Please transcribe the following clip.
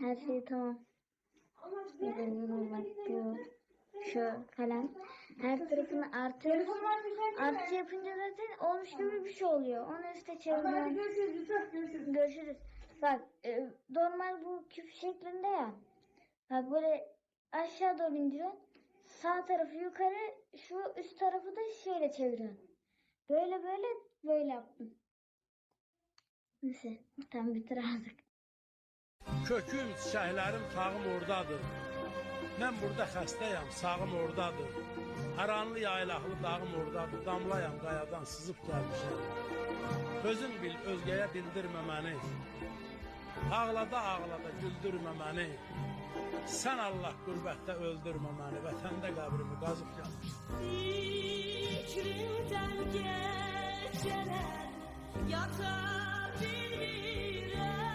Her şey tamam. Şu falan. Her tarafını artırıyoruz. Artı yapınca zaten olmuş gibi bir şey oluyor. Onu üstte çeviriyorum. Görüşürüz. Bak normal bu küp şeklinde ya. Bak böyle aşağı doğru indiriyorsun. Sağ tarafı yukarı, şu üst tarafı da şöyle çeviriyorsun. Böyle yaptım. Neyse tam bitir artık. Köküm, çiçəklərim, tağım oradadır. Mən burada xəstəyəm, sağım oradadır. Aranlı yaylaqlı dağım oradadır. Damlayam qayadan sızıb gəlmişəm. Özün bil, özgəyə bildirmə məni. Ağlada ağlada güldürmə məni. Sən Allah qürbətdə öldürmə məni. Vətəndə qəbrimi qazıb gəlmişəm. Fikrimdən gecələr yata bilmirəm.